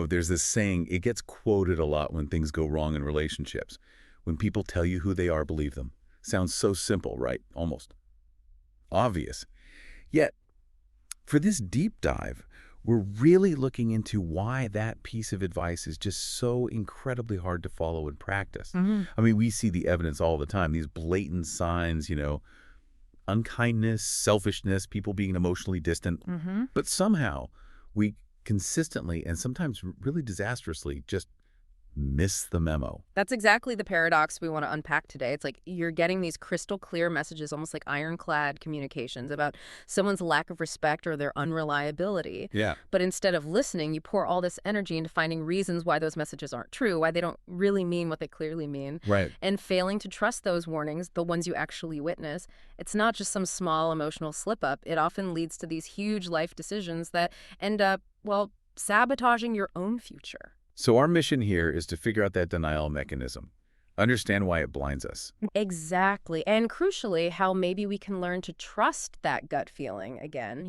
There's this saying, it gets quoted a lot when things go wrong in relationships. When people tell you who they are, believe them. Sounds so simple, right? Almost obvious. Yet, for this deep dive, we're really looking into why that piece of advice is just so incredibly hard to follow in practice. I mean, we see the evidence all the time, these blatant signs, unkindness, selfishness, people being emotionally distant. But somehow we consistently and sometimes really disastrously just miss the memo. That's exactly the paradox we want to unpack today. It's like you're getting these crystal clear messages, almost like ironclad communications about someone's lack of respect or their unreliability. Yeah. But instead of listening, you pour all this energy into finding reasons why those messages aren't true, why they don't really mean what they clearly mean. Right. And failing to trust those warnings, the ones you actually witness, it's not just some small emotional slip up. It often leads to these huge life decisions that end up, well, sabotaging your own future. So our mission here is to figure out that denial mechanism, understand why it blinds us. Exactly. And crucially, how maybe we can learn to trust that gut feeling again,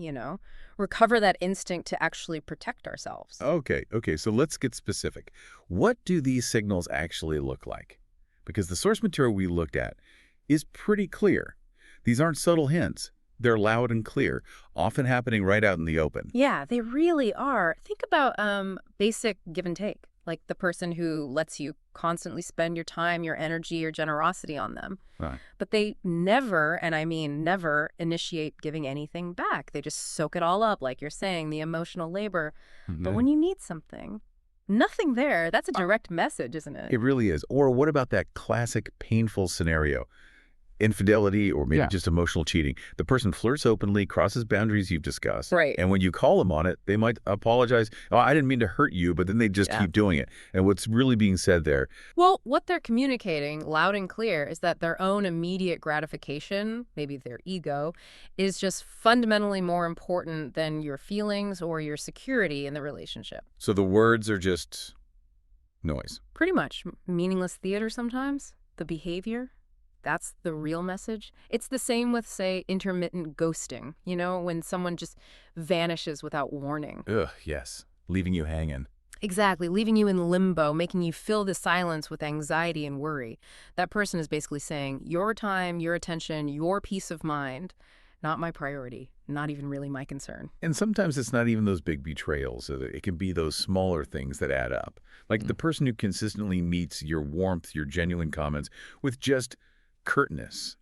recover that instinct to actually protect ourselves. Okay, so let's get specific. What do these signals actually look like? Because the source material we looked at is pretty clear. These aren't subtle hints. They're loud and clear, often happening right out in the open. Yeah, they really are. Think about basic give and take, like the person who lets you constantly spend your time, your energy, your generosity on them. Right. But they never, and I mean never, initiate giving anything back. They just soak it all up, like you're saying, the emotional labor. But when you need something, nothing there. That's a direct message, isn't it? It really is. Or what about that classic painful scenario? Infidelity or maybe just emotional cheating. The person flirts openly, crosses boundaries you've discussed. Right. And when you call them on it, they might apologize. Oh, I didn't mean to hurt you, but then they just keep doing it. And what's really being said there? Well, what they're communicating loud and clear is that their own immediate gratification, maybe their ego, is just fundamentally more important than your feelings or your security in the relationship. So the words are just noise. Pretty much. Meaningless theater sometimes. The behavior. That's the real message. It's the same with, say, intermittent ghosting, when someone just vanishes without warning. Ugh, yes. Leaving you hanging. Exactly. Leaving you in limbo, making you fill the silence with anxiety and worry. That person is basically saying, your time, your attention, your peace of mind, not my priority, not even really my concern. And sometimes it's not even those big betrayals. It can be those smaller things that add up. Like the person who consistently meets your warmth, your genuine comments with just curtness,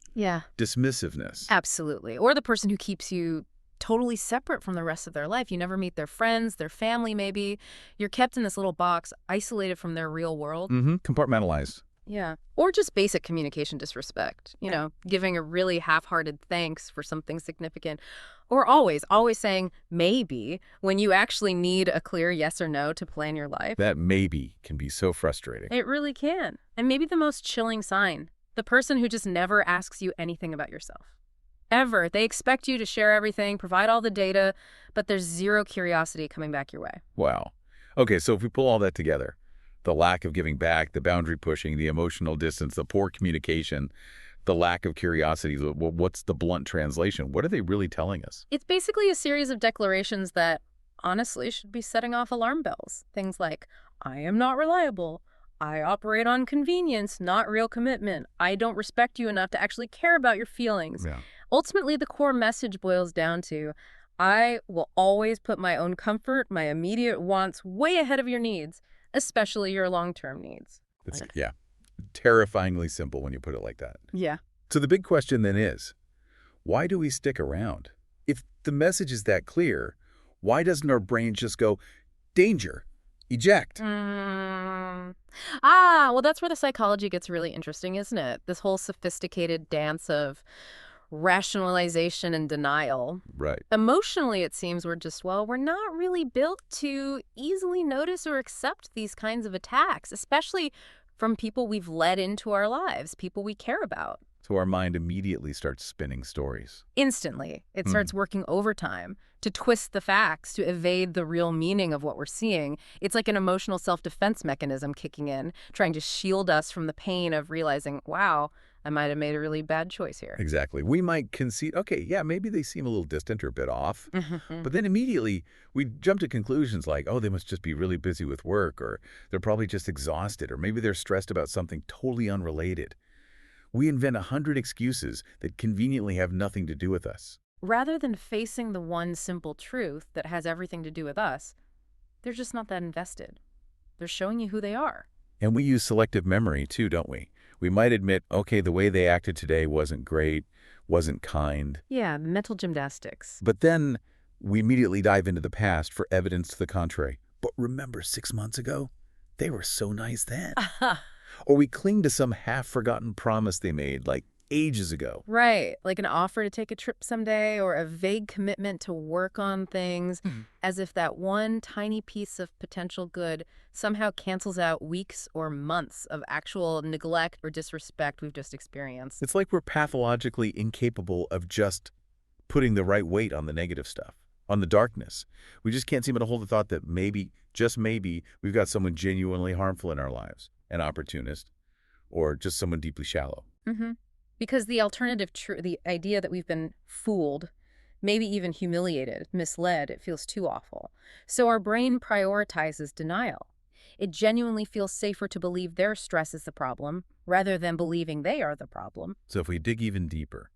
dismissiveness. Absolutely. Or the person who keeps you totally separate from the rest of their life. You never meet their friends, their family maybe. You're kept in this little box, isolated from their real world. Compartmentalized. Yeah. Or just basic communication disrespect, giving a really half-hearted thanks for something significant. Or always saying maybe when you actually need a clear yes or no to plan your life. That maybe can be so frustrating. It really can. And maybe the most chilling sign. The person who just never asks you anything about yourself. Ever. They expect you to share everything, provide all the data, but there's zero curiosity coming back your way. Wow. Okay, so if we pull all that together, the lack of giving back, the boundary pushing, the emotional distance, the poor communication, the lack of curiosity, what's the blunt translation? What are they really telling us? It's basically a series of declarations that, honestly, should be setting off alarm bells. Things like, I am not reliable. I operate on convenience, not real commitment. I don't respect you enough to actually care about your feelings. Yeah. Ultimately, the core message boils down to, I will always put my own comfort, my immediate wants way ahead of your needs, especially your long-term needs. Yeah. Terrifyingly simple when you put it like that. Yeah. So the big question then is, why do we stick around? If the message is that clear, why doesn't our brain just go, danger, eject? Well, that's where the psychology gets really interesting, isn't it? This whole sophisticated dance of rationalization and denial. Right. Emotionally, it seems we're not really built to easily notice or accept these kinds of attacks, especially from people we've let into our lives, people we care about. So our mind immediately starts spinning stories. Instantly. It starts working overtime to twist the facts, to evade the real meaning of what we're seeing. It's like an emotional self-defense mechanism kicking in, trying to shield us from the pain of realizing, wow, I might have made a really bad choice here. Exactly. We might concede, okay, yeah, maybe they seem a little distant or a bit off. But then immediately we jump to conclusions like, oh, they must just be really busy with work, or they're probably just exhausted, or maybe they're stressed about something totally unrelated. We invent 100 excuses that conveniently have nothing to do with us. Rather than facing the one simple truth that has everything to do with us, they're just not that invested. They're showing you who they are. And we use selective memory too, don't we? We might admit, okay, the way they acted today wasn't great, wasn't kind. Yeah, mental gymnastics. But then we immediately dive into the past for evidence to the contrary. But remember 6 months ago? They were so nice then. Or we cling to some half-forgotten promise they made, like ages ago. Right, like an offer to take a trip someday or a vague commitment to work on things, as if that one tiny piece of potential good somehow cancels out weeks or months of actual neglect or disrespect we've just experienced. It's like we're pathologically incapable of just putting the right weight on the negative stuff, on the darkness. We just can't seem to hold the thought that maybe, just maybe, we've got someone genuinely harmful in our lives, an opportunist, or just someone deeply shallow. Because the alternative, the idea that we've been fooled, maybe even humiliated, misled, it feels too awful. So our brain prioritizes denial. It genuinely feels safer to believe their stress is the problem rather than believing they are the problem. So if we dig even deeper,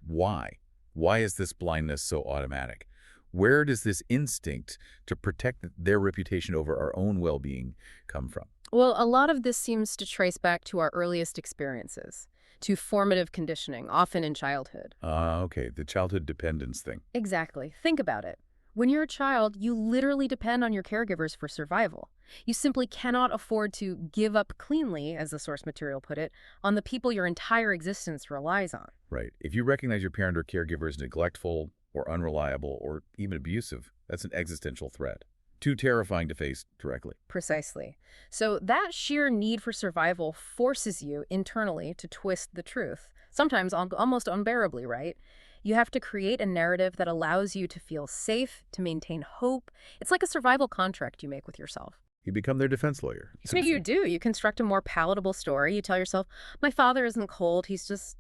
why? Why is this blindness so automatic? Where does this instinct to protect their reputation over our own well-being come from? Well, a lot of this seems to trace back to our earliest experiences, to formative conditioning, often in childhood. Okay, the childhood dependence thing. Exactly. Think about it. When you're a child, you literally depend on your caregivers for survival. You simply cannot afford to give up cleanly, as the source material put it, on the people your entire existence relies on. Right. If you recognize your parent or caregiver as neglectful or unreliable or even abusive, that's an existential threat. Too terrifying to face directly. Precisely. So that sheer need for survival forces you internally to twist the truth, sometimes almost unbearably, right? You have to create a narrative that allows you to feel safe, to maintain hope. It's like a survival contract you make with yourself. You become their defense lawyer. You do. You construct a more palatable story. You tell yourself, my father isn't cold, he's just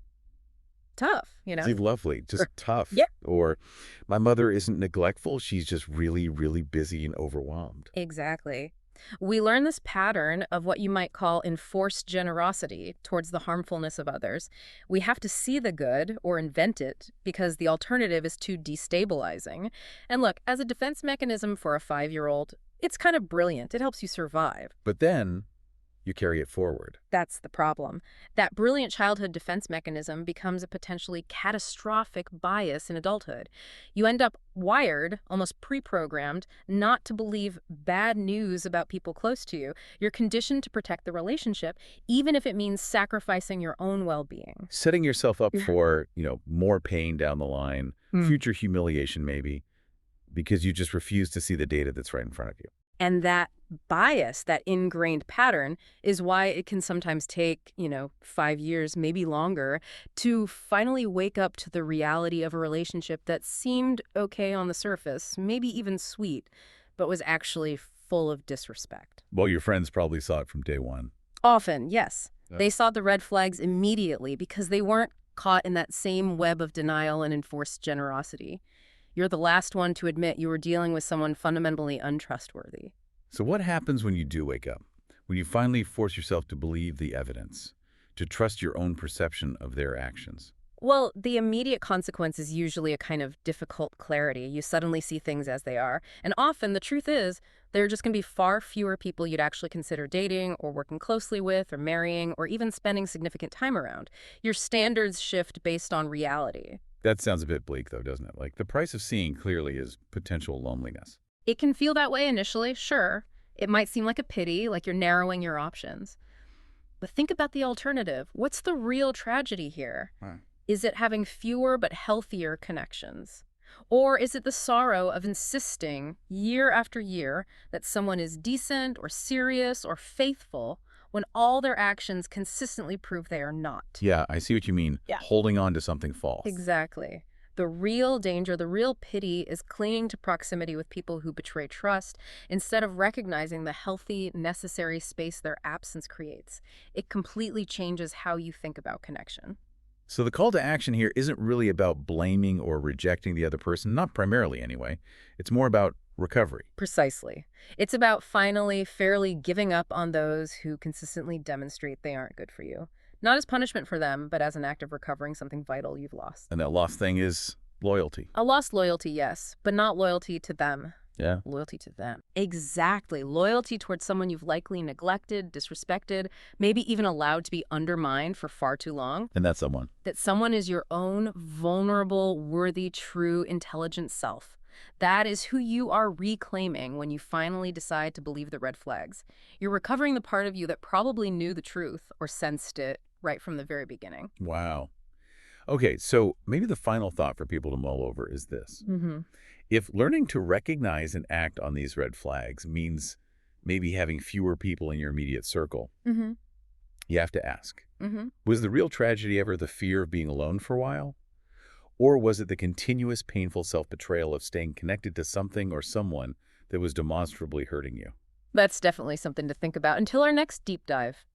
tough, you know? He's lovely, just tough. Yeah. Or my mother isn't neglectful, she's just really, really busy and overwhelmed. Exactly. We learn this pattern of what you might call enforced generosity towards the harmfulness of others. We have to see the good or invent it because the alternative is too destabilizing. And look, as a defense mechanism for a 5-year-old, it's kind of brilliant. It helps you survive. But then you carry it forward. That's the problem. That brilliant childhood defense mechanism becomes a potentially catastrophic bias in adulthood. You end up wired, almost pre-programmed, not to believe bad news about people close to you. You're conditioned to protect the relationship, even if it means sacrificing your own well-being. Setting yourself up for, more pain down the line, future humiliation maybe, because you just refuse to see the data that's right in front of you. And that bias, that ingrained pattern, is why it can sometimes take, 5 years, maybe longer, to finally wake up to the reality of a relationship that seemed okay on the surface, maybe even sweet, but was actually full of disrespect. Well, your friends probably saw it from day one. Often, yes. They saw the red flags immediately because they weren't caught in that same web of denial and enforced generosity. You're the last one to admit you were dealing with someone fundamentally untrustworthy. So what happens when you do wake up? When you finally force yourself to believe the evidence, to trust your own perception of their actions? Well, the immediate consequence is usually a kind of difficult clarity. You suddenly see things as they are. And often the truth is there are just going to be far fewer people you'd actually consider dating or working closely with or marrying or even spending significant time around. Your standards shift based on reality. That sounds a bit bleak, though, doesn't it? Like, the price of seeing clearly is potential loneliness. It can feel that way initially, sure. It might seem like a pity, like you're narrowing your options. But think about the alternative. What's the real tragedy here? Is it having fewer but healthier connections? Or is it the sorrow of insisting year after year that someone is decent or serious or faithful when all their actions consistently prove they are not? Yeah, I see what you mean. Yeah. Holding on to something false. Exactly. The real danger, the real pity is clinging to proximity with people who betray trust instead of recognizing the healthy, necessary space their absence creates. It completely changes how you think about connection. So the call to action here isn't really about blaming or rejecting the other person, not primarily anyway. It's more about recovery. Precisely. It's about finally, fairly giving up on those who consistently demonstrate they aren't good for you. Not as punishment for them, but as an act of recovering something vital you've lost. And that lost thing is loyalty. A lost loyalty, yes, but not loyalty to them. Yeah. Loyalty to them. Exactly. Loyalty towards someone you've likely neglected, disrespected, maybe even allowed to be undermined for far too long. And that's someone. That someone is your own vulnerable, worthy, true, intelligent self. That is who you are reclaiming when you finally decide to believe the red flags. You're recovering the part of you that probably knew the truth or sensed it right from the very beginning. Wow. Okay, so maybe the final thought for people to mull over is this. Mm-hmm. If learning to recognize and act on these red flags means maybe having fewer people in your immediate circle, Mm-hmm. you have to ask, Mm-hmm. was the real tragedy ever the fear of being alone for a while? Or was it the continuous painful self-betrayal of staying connected to something or someone that was demonstrably hurting you? That's definitely something to think about until our next deep dive.